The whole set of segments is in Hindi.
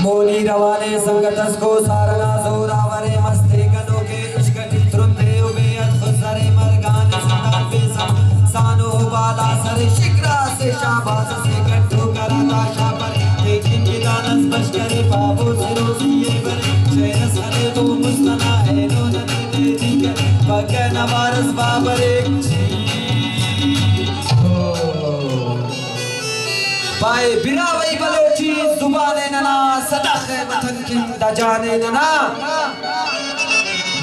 मोनी रवाने संगतस को सारना जोरावरे मस्ते कदों के इश्कटी त्रुंदे उबे अद्भुतरे मरगाने संदान बेसम सानो बाला सरे शिक्रा से शाबाज से गट्टू कराता शापर लेकिन विदानस बशकरे बाबू सिरो सिए बरे शेरस हरे तो मुस्तना है नो नदी दे दिकर बगे नवारस बाबर एक बाय बिरावई बलोची जुबाने नना सदखे वतन किंदा जाने नना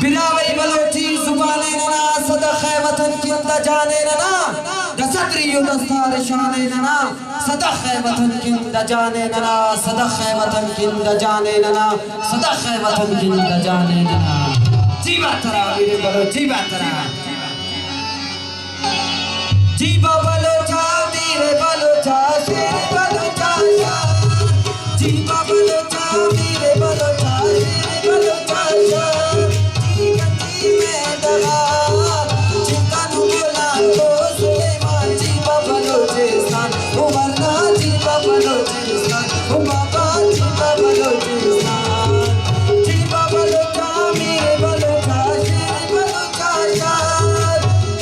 बिरावई बलोची जुबाने नना सदखे वतन किंदा जाने नना दसतरी दस्तार शाने नना सदखे वतन किंदा जाने नना सदखे वतन किंदा जाने नना सदखे वतन किंदा जाने नना जीवा तरा मेरे बलोची बातरा जीवा बलोचा मेरे बलोचा शेर बलोचा जीवा बलोचा मेरे बलोचा शेर बलोचा जी में दगा चिकन बोला तो सुलेमान जीवा बलोचिस्तान उमरना जीवा बलोचिस्तान उमाबा जीवा बलोचिस्तान जीवा बलोचा मेरे बलोचा शेर बलोचा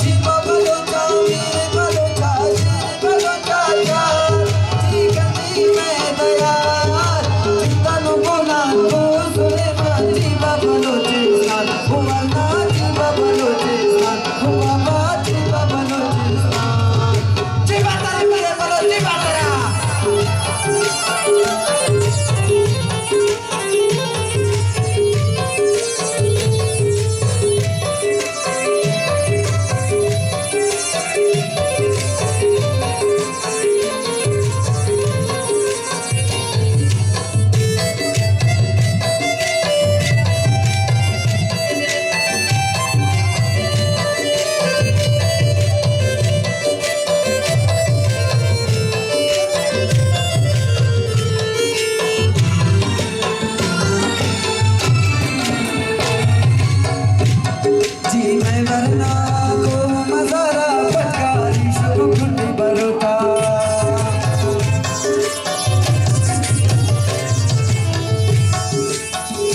जीवा बलोचा मेरे बलोचा शेर बलोचा चिकनी में दया चिकन बोला तो सुलेमान जीवा बलोचिस्तान उमरना जीवा बलोचिस्तान उमाबा जीवा बलोचिस्तान जीवा तेरे मेरे बलो जीवा तेरा जी मैं वरना को मज़ारा पटकारी शुभ खुटी बरोटा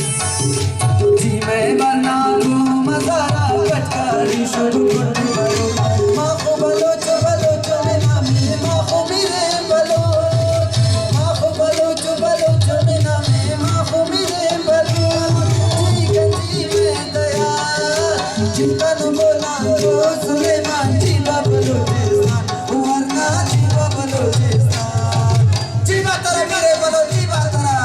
जी मैं वरना को मज़ारा पटकारी शुभ खुटी बरोटा माँ को बलोच मेरा में माँ को मेरे बलोच माँ को बलोच मेरा में माँ को मेरे बलोच जी में दया चिकन बोला तो सुलेमान जीवा बलोचिस्तान उमरना जीवा बलोचिस्तान जीवा तेरे मेरे बलो जीवा तेरा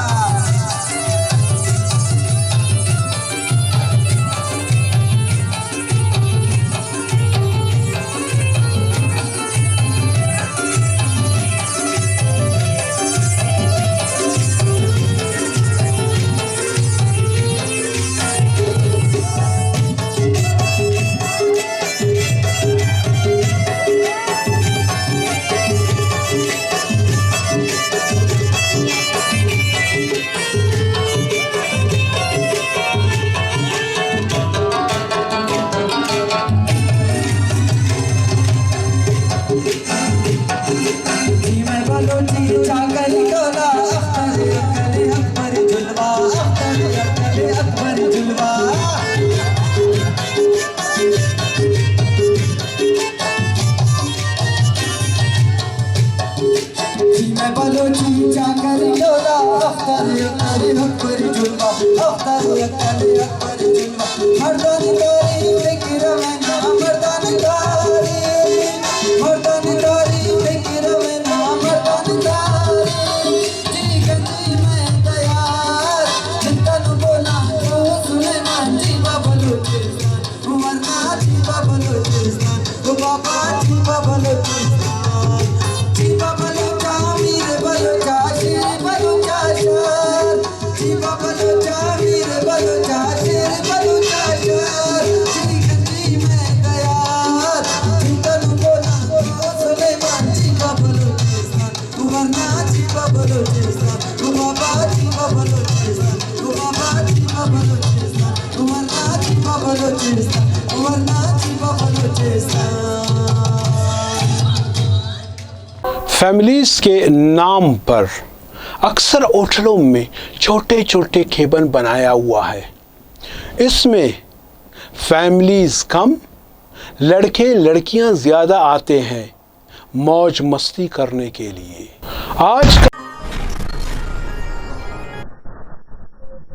जी मैं बलोची चाकरी कोला अख्तर अकबर जुलवा अख्तर अकबर जुलवा जी मैं बलोची चाकरी कोला अख्तर अकबर जुलवा अख्तर अकबर जुलवा मर्दान कारी फिक्र में ना मर्दान कारी फिक्र में ना मर्दान कारी जी गंजी में दया चिंतन बोला तो सुलेमान जीवा बलोचिस्तान उमरना जीवा बलोचिस्तान बाबा जीवा बलोचिस्तान जीवा बलोचा मेरे बलोचा शेर बलोचा जीवा बलोचा मेरे बलोचा शेर बलोचा जी गंजी में दया चिंतन बोला तो सुलेमान जीवा बलोचिस्तान उमरना जीवा बलोचिस्तान बाबा जीवा बलोचिस्तान बाबा जीवा बलोचिस्तान उमरना जीवा बलोचिस्तान उमरना जीवा बलोचिस्तान फैमिलीज़ के नाम पर अक्सर होटलों में छोटे छोटे केबिन बनाया हुआ है। इसमें फैमिलीज़ कम, लड़के लड़कियां ज़्यादा आते हैं मौज मस्ती करने के लिए। आज